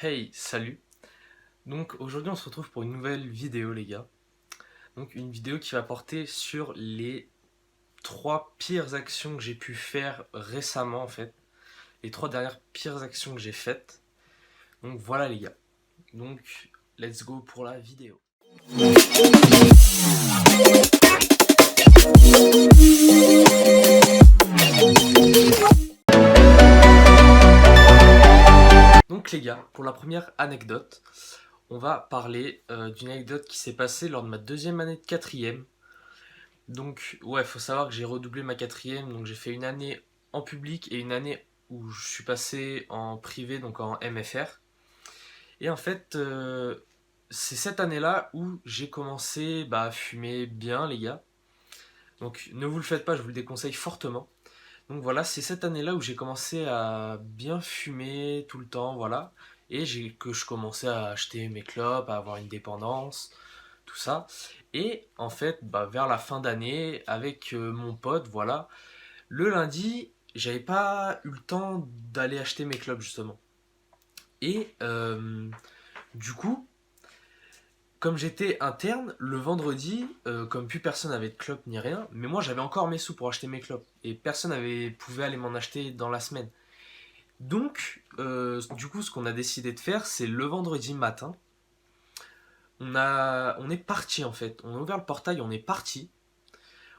Hey, salut! Donc aujourd'hui on se retrouve pour une nouvelle vidéo les gars. Donc une vidéo qui va porter sur les trois pires actions que j'ai pu faire récemment en fait. Les trois dernières pires actions que j'ai faites. Donc voilà les gars. Donc let's go pour la vidéo. Donc les gars, pour la première anecdote, on va parler d'une anecdote qui s'est passée lors de ma deuxième année de quatrième. Donc ouais, faut savoir que j'ai redoublé ma quatrième, donc j'ai fait une année en public et une année où je suis passé en privé, donc en MFR. Et en fait, c'est cette année-là où j'ai commencé à fumer bien, les gars. Donc ne vous le faites pas, je vous le déconseille fortement. Donc voilà, c'est cette année-là où j'ai commencé à bien fumer tout le temps, voilà. Et que je commençais à acheter mes clopes, à avoir une dépendance, tout ça. Et en fait, vers la fin d'année, avec mon pote, voilà, le lundi, j'avais pas eu le temps d'aller acheter mes clopes justement. Et du coup, comme j'étais interne, le vendredi, comme plus personne avait de clopes ni rien, mais moi j'avais encore mes sous pour acheter mes clopes. Et personne pouvait aller m'en acheter dans la semaine. Donc, du coup, ce qu'on a décidé de faire, c'est le vendredi matin, on est parti en fait. On a ouvert le portail, on est parti.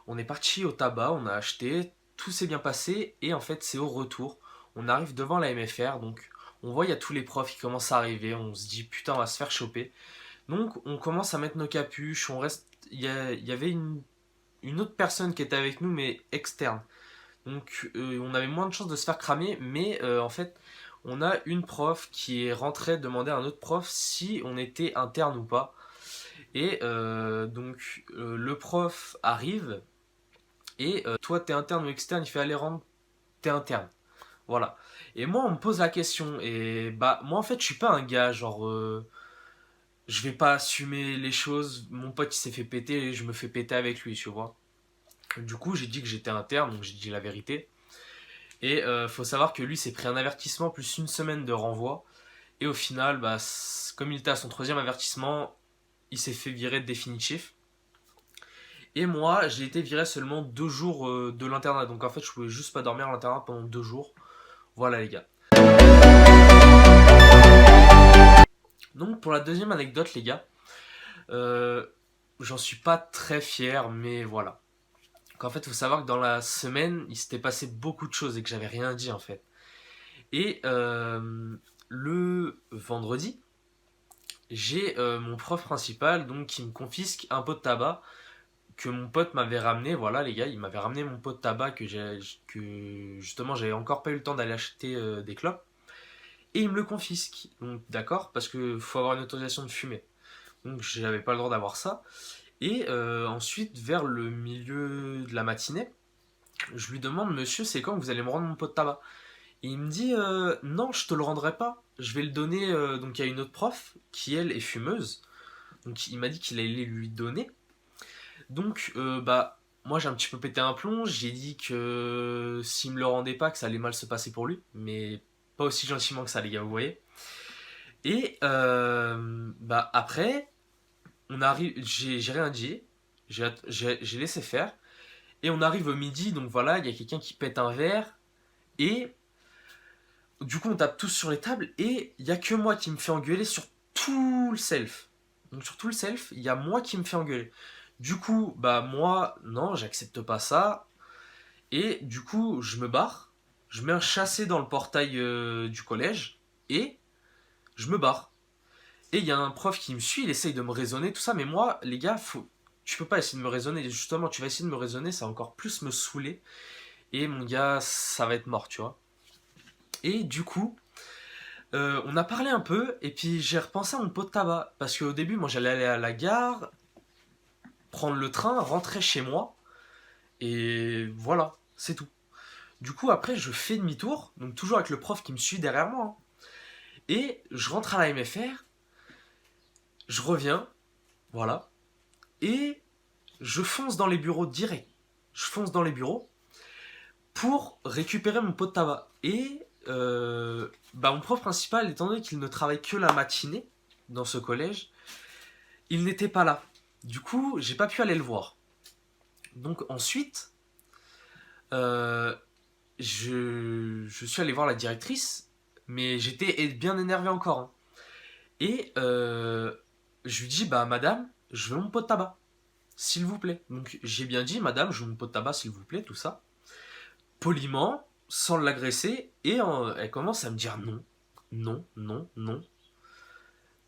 On est parti au tabac, on a acheté, tout s'est bien passé. Et en fait, c'est au retour. On arrive devant la MFR, donc on voit il y a tous les profs qui commencent à arriver. On se dit putain, on va se faire choper. Donc on commence à mettre nos capuches. On reste. Il y avait une autre personne qui était avec nous, mais externe. Donc on avait moins de chances de se faire cramer, mais en fait, on a une prof qui est rentrée demander à un autre prof si on était interne ou pas. Et le prof arrive et toi t'es interne ou externe, il fait aller rendre, t'es interne. Voilà. Et moi on me pose la question et moi en fait je suis pas un gars genre je vais pas assumer les choses. Mon pote il s'est fait péter et je me fais péter avec lui, tu vois. Du coup j'ai dit que j'étais interne donc j'ai dit la vérité. Et faut savoir que lui s'est pris un avertissement plus une semaine de renvoi. Et au final, comme il était à son troisième avertissement, il s'est fait virer de définitif. Et moi, j'ai été viré seulement 2 jours de l'internat. Donc en fait, je pouvais juste pas dormir à l'internat pendant 2 jours. Voilà les gars. Donc pour la deuxième anecdote, les gars, euh, j'en suis pas très fier, mais voilà. Qu'en fait, il faut savoir que dans la semaine, il s'était passé beaucoup de choses et que j'avais rien dit en fait. Et le vendredi, j'ai mon prof principal donc qui me confisque un pot de tabac que mon pote m'avait ramené. Voilà les gars, il m'avait ramené mon pot de tabac que justement j'avais encore pas eu le temps d'aller acheter des clopes et il me le confisque. Donc d'accord, parce que faut avoir une autorisation de fumer. Donc j'avais pas le droit d'avoir ça. Et ensuite vers le milieu de la matinée, je lui demande monsieur c'est quand que vous allez me rendre mon pot de tabac. Et il me dit non je te le rendrai pas. Je vais le donner donc à une autre prof qui elle est fumeuse. Donc il m'a dit qu'il allait lui donner. Donc moi j'ai un petit peu pété un plomb. J'ai dit que s'il me le rendait pas, que ça allait mal se passer pour lui, mais pas aussi gentiment que ça les gars, vous voyez. Et après, on arrive, j'ai rien dit, j'ai laissé faire. Et on arrive au midi, donc voilà, il y a quelqu'un qui pète un verre et du coup on tape tous sur les tables et il y a que moi qui me fait engueuler sur tout le self. Donc sur tout le self, il y a moi qui me fait engueuler. Du coup, moi, non, j'accepte pas ça. Et du coup, je me barre. Je mets un chassé dans le portail du collège. Et je me barre. Et il y a un prof qui me suit, il essaye de me raisonner, tout ça. Mais moi, les gars, tu peux pas essayer de me raisonner. Justement, tu vas essayer de me raisonner, ça va encore plus me saouler. Et mon gars, ça va être mort, tu vois. Et du coup, on a parlé un peu. Et puis j'ai repensé à mon pot de tabac. Parce qu'au début, moi, j'allais aller à la gare, prendre le train, rentrer chez moi. Et voilà, c'est tout. Du coup, après, je fais demi-tour, donc toujours avec le prof qui me suit derrière moi, hein. Et je rentre à la MFR, je reviens, voilà, et je fonce dans les bureaux direct. Je fonce dans les bureaux pour récupérer mon pot de tabac. Et mon prof principal, étant donné qu'il ne travaille que la matinée dans ce collège, il n'était pas là. Du coup, j'ai pas pu aller le voir. Donc ensuite, euh, je suis allé voir la directrice, mais j'étais bien énervé encore, hein. Et je lui dis, bah madame, je veux mon pot de tabac, s'il vous plaît. Donc j'ai bien dit, madame, je veux mon pot de tabac, s'il vous plaît, tout ça. Poliment, sans l'agresser, et elle commence à me dire non, non, non, non.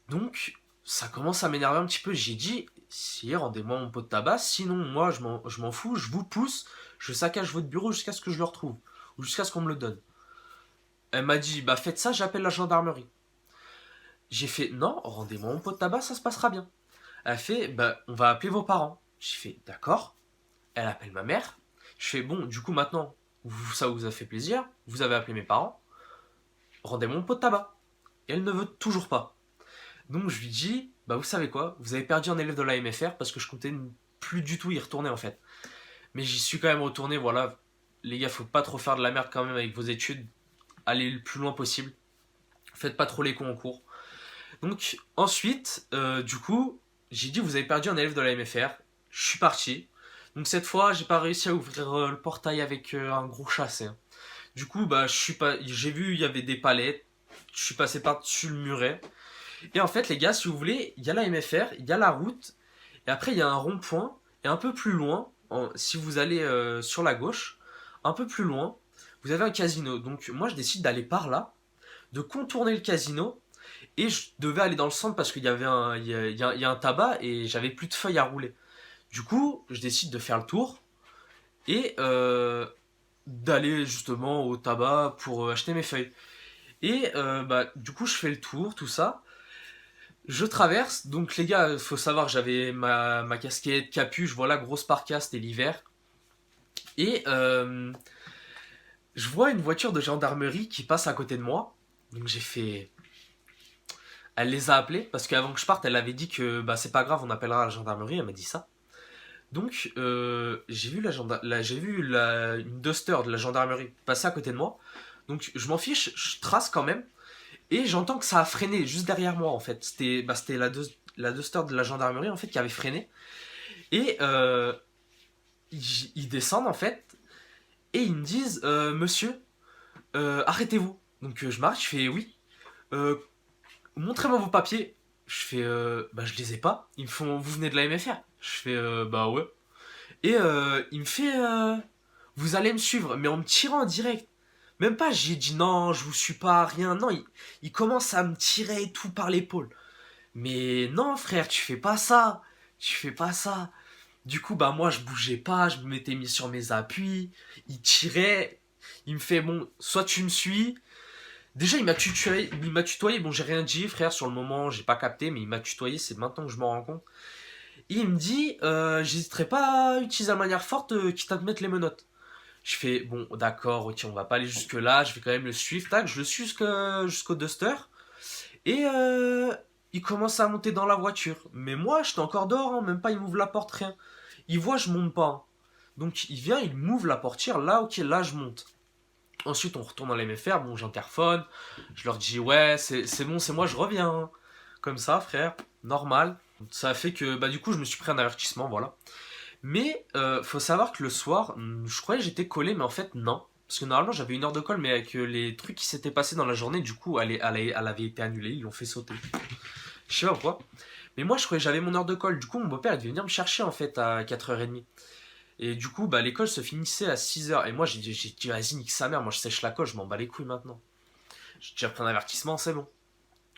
Donc ça commence à m'énerver un petit peu. J'ai dit, si, rendez-moi mon pot de tabac, sinon moi je m'en fous, je vous pousse, je saccage votre bureau jusqu'à ce que je le retrouve, ou jusqu'à ce qu'on me le donne. Elle m'a dit, bah faites ça, j'appelle la gendarmerie. J'ai fait, non, rendez-moi mon pot de tabac, ça se passera bien. Elle fait, bah on va appeler vos parents. J'ai fait, d'accord. Elle appelle ma mère. Je fais, bon, du coup maintenant, ça vous a fait plaisir, vous avez appelé mes parents, rendez-moi mon pot de tabac. Et elle ne veut toujours pas. Donc je lui dis, bah vous savez quoi, vous avez perdu un élève de la MFR parce que je comptais plus du tout y retourner en fait. Mais j'y suis quand même retourné, voilà. Les gars, faut pas trop faire de la merde quand même avec vos études. Allez le plus loin possible. Faites pas trop les cons en cours. Donc ensuite, du coup, j'ai dit, vous avez perdu un élève de la MFR. Je suis parti. Donc cette fois, j'ai pas réussi à ouvrir le portail avec un gros chassé, hein. Du coup, bah, j'ai vu, il y avait des palettes. Je suis passé par-dessus le muret. Et en fait, les gars, si vous voulez, il y a la MFR, il y a la route, et après, il y a un rond-point, et un peu plus loin, si vous allez sur la gauche, un peu plus loin, vous avez un casino. Donc, moi, je décide d'aller par là, de contourner le casino, et je devais aller dans le centre parce qu'il y avait il y a un tabac, et j'avais plus de feuilles à rouler. Du coup, je décide de faire le tour, et d'aller justement au tabac pour acheter mes feuilles. Et du coup, je fais le tour, tout ça. Je traverse, donc les gars, faut savoir que j'avais ma casquette, capuche, voilà, grosse parka, c'était l'hiver. Et je vois une voiture de gendarmerie qui passe à côté de moi. Donc j'ai fait... Elle les a appelés, parce qu'avant que je parte, elle avait dit que bah, c'est pas grave, on appellera la gendarmerie, elle m'a dit ça. Donc j'ai vu, une Duster de la gendarmerie passer à côté de moi. Donc je m'en fiche, je trace quand même. Et j'entends que ça a freiné juste derrière moi en fait. C'était la Duster de la gendarmerie en fait qui avait freiné. Et ils descendent en fait. Et ils me disent monsieur, arrêtez-vous. Donc je m'arrête, je fais oui. Euh, Montrez-moi vos papiers. Je fais bah je les ai pas. Ils me font vous venez de la MFR. Je fais bah ouais. Et il me fait vous allez me suivre, mais en me tirant en direct. Même pas, j'ai dit non, je vous suis pas, rien. Non, il commence à me tirer et tout par l'épaule. Mais non, frère, tu fais pas ça. Tu fais pas ça. Du coup, bah moi, je bougeais pas, je me m'étais mis sur mes appuis. Il tirait. Il me fait, bon, soit tu me suis. Déjà, il m'a tutoyé. Bon, j'ai rien dit, frère, sur le moment, j'ai pas capté, mais il m'a tutoyé, c'est maintenant que je m'en rends compte. Et il me dit, j'hésiterai pas à utiliser la manière forte, quitte à te mettre les menottes. Je fais, bon, d'accord, ok, on va pas aller jusque-là, je vais quand même le suivre. Tac, je le suis jusqu'au Duster. Et il commence à monter dans la voiture. Mais moi, j'étais encore dehors, hein, même pas, il m'ouvre la porte, rien. Il voit, je monte pas, hein. Donc il vient, il m'ouvre la portière, là, ok, là, je monte. Ensuite, on retourne dans les MFR, bon, j'interphone, je leur dis, ouais, c'est bon, c'est moi, je reviens, hein. Comme ça, frère, normal. Ça a fait que, bah, du coup, je me suis pris un avertissement, voilà. Mais faut savoir que le soir, je croyais que j'étais collé, mais en fait non. Parce que normalement j'avais une heure de colle, mais avec les trucs qui s'étaient passés dans la journée, du coup elle avait été annulée, ils l'ont fait sauter. Je sais pas pourquoi. Mais moi je croyais que j'avais mon heure de colle. Du coup mon beau-père il devait venir me chercher en fait à 4h30. Et du coup bah, l'école se finissait à 6h. Et moi j'ai dit vas-y nique sa mère, moi je sèche la colle, je m'en bats les couilles maintenant. J'ai déjà pris un avertissement, c'est bon.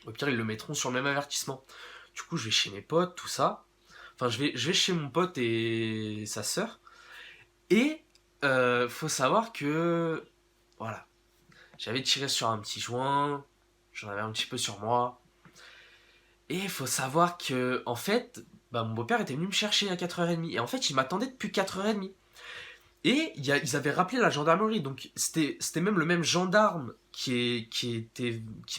Au pire ils le mettront sur le même avertissement. Du coup je vais chez mes potes, tout ça. Enfin je vais chez mon pote et sa sœur. Et faut savoir que voilà, j'avais tiré sur un petit joint, j'en avais un petit peu sur moi. Et il faut savoir que en fait, bah, mon beau-père était venu me chercher à 4h30. Et en fait, il m'attendait depuis 4h30. Et ils avaient rappelé la gendarmerie. Donc c'était même le même gendarme qui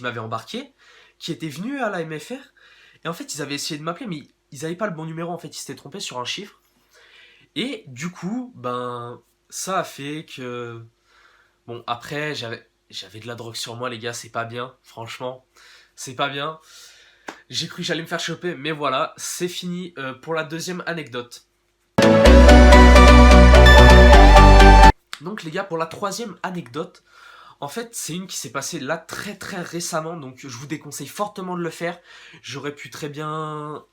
m'avait embarqué, qui était venu à la MFR. Et en fait, ils avaient essayé de m'appeler, mais ils n'avaient pas le bon numéro. En fait, ils s'étaient trompés sur un chiffre. Et du coup, ben, ça a fait que... Bon, après, j'avais de la drogue sur moi les gars, c'est pas bien, franchement, c'est pas bien. J'ai cru que j'allais me faire choper, mais voilà, c'est fini pour la deuxième anecdote. Donc les gars, pour la troisième anecdote, en fait, c'est une qui s'est passée là très très récemment, donc je vous déconseille fortement de le faire. J'aurais pu très bien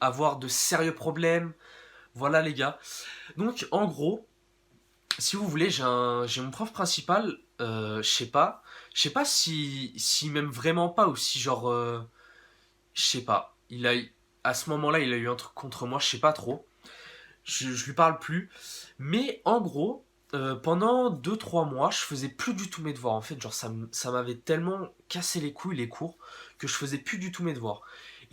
avoir de sérieux problèmes. Voilà les gars. Donc en gros, si vous voulez, j'ai mon prof principal, je sais pas si m'aime vraiment pas ou si genre, je sais pas. À ce moment-là, il a eu un truc contre moi, je sais pas trop. Je lui parle plus. Mais en gros, pendant 2 3 mois, je faisais plus du tout mes devoirs. En fait, genre, ça m'avait tellement cassé les couilles, les cours, que je faisais plus du tout mes devoirs.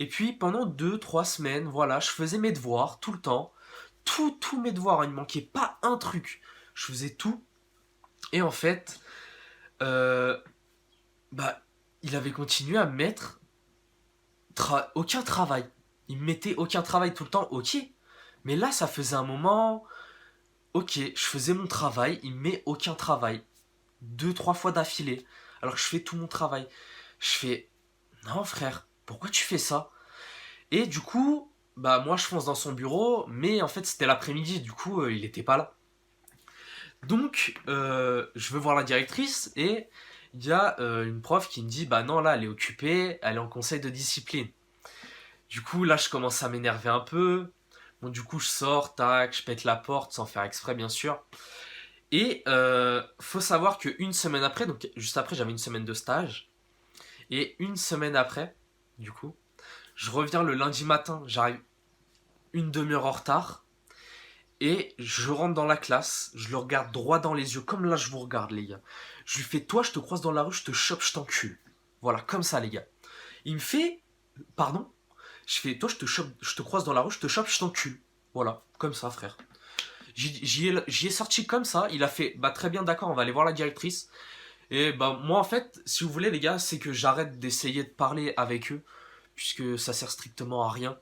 Et puis, pendant 2 3 semaines, voilà, je faisais mes devoirs tout le temps. Tous mes devoirs, hein, il ne manquait pas un truc. Je faisais tout. Et en fait, euh, bah, il avait continué à me mettre aucun travail. Il me mettait aucun travail tout le temps, ok. Mais là, ça faisait un moment. Ok, je faisais mon travail, il me met aucun travail. 2 3 fois d'affilée. Alors que je fais tout mon travail. Je fais, non frère, pourquoi tu fais ça? Et du coup, bah moi je fonce dans son bureau, mais en fait c'était l'après-midi, du coup il était pas là. Donc je veux voir la directrice et il y a une prof qui me dit, bah non là elle est occupée, elle est en conseil de discipline. Du coup là je commence à m'énerver un peu. Bon du coup je sors, tac, je pète la porte sans faire exprès bien sûr. Et faut savoir qu'une semaine après, donc juste après j'avais une semaine de stage, et une semaine après, du coup, je reviens le lundi matin, j'arrive une demi-heure en retard, et je rentre dans la classe, je le regarde droit dans les yeux, comme là je vous regarde les gars. Je lui fais, toi je te croise dans la rue, je te chope, je t'encule. Voilà, comme ça les gars. Il me fait, pardon? Je fais, toi je te chope, je te croise dans la rue, je te chope, je t'encule. Voilà, comme ça frère. J'y ai sorti comme ça, il a fait, bah très bien d'accord, on va aller voir la directrice. Et bah moi en fait, si vous voulez les gars, c'est que j'arrête d'essayer de parler avec eux, puisque ça sert strictement à rien.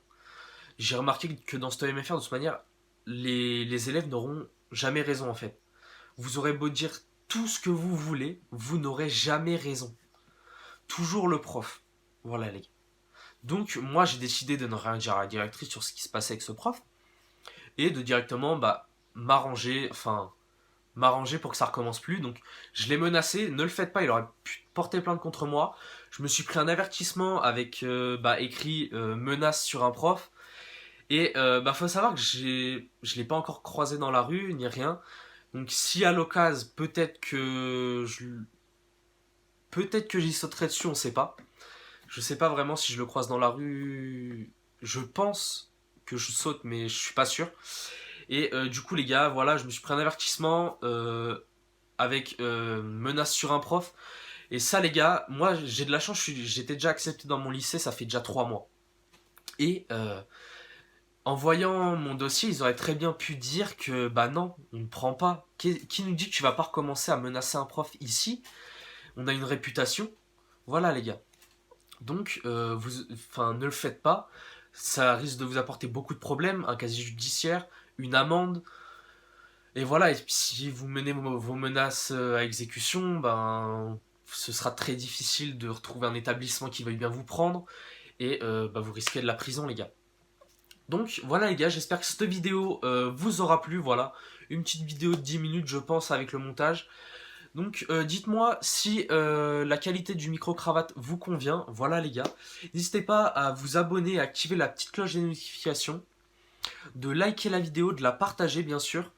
J'ai remarqué que dans ce MFR, de toute manière, les élèves n'auront jamais raison en fait. Vous aurez beau dire tout ce que vous voulez, vous n'aurez jamais raison. Toujours le prof. Voilà les gars. Donc moi j'ai décidé de ne rien dire à la directrice sur ce qui se passait avec ce prof, et de directement bah m'arranger pour que ça recommence plus. Donc je l'ai menacé, ne le faites pas, il aurait pu porter plainte contre moi. Je me suis pris un avertissement avec écrit menace sur un prof. Et faut savoir que je l'ai pas encore croisé dans la rue ni rien. Donc si à l'occasion peut-être que j'y sauterai dessus, on sait pas. Je sais pas vraiment si je le croise dans la rue. Je pense que je saute, mais je suis pas sûr. Et du coup les gars, voilà, je me suis pris un avertissement avec menace sur un prof. Et ça les gars, moi j'ai de la chance, j'étais déjà accepté dans mon lycée, ça fait déjà 3 mois. Et en voyant mon dossier, ils auraient très bien pu dire que bah non, on ne prend pas. Qui nous dit que tu vas pas recommencer à menacer un prof ici? On a une réputation. Voilà les gars. Donc ne le faites pas. Ça risque de vous apporter beaucoup de problèmes, un casier judiciaire, une amende. Et voilà, et puis si vous menez vos menaces à exécution, ben ce sera très difficile de retrouver un établissement qui veuille bien vous prendre. Et vous risquez de la prison les gars. Donc voilà les gars, j'espère que cette vidéo vous aura plu, voilà. Une petite vidéo de 10 minutes je pense avec le montage. Donc dites-moi si la qualité du micro-cravate vous convient, voilà les gars. N'hésitez pas à vous abonner, à activer la petite cloche des notifications, de liker la vidéo, de la partager bien sûr,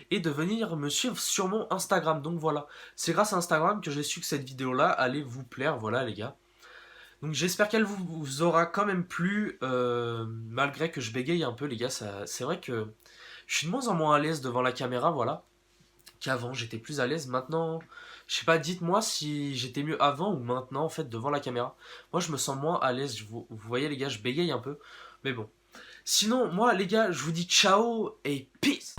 et de venir me suivre sur mon Instagram. Donc voilà, c'est grâce à Instagram que j'ai su que cette vidéo-là allait vous plaire, voilà les gars. Donc j'espère qu'elle vous aura quand même plu, malgré que je bégaye un peu les gars, c'est vrai que je suis de moins en moins à l'aise devant la caméra, voilà, qu'avant, j'étais plus à l'aise, maintenant, je sais pas, dites-moi si j'étais mieux avant ou maintenant en fait devant la caméra. Moi je me sens moins à l'aise, vous voyez les gars, je bégaye un peu, mais bon. Sinon, moi les gars, je vous dis ciao et peace.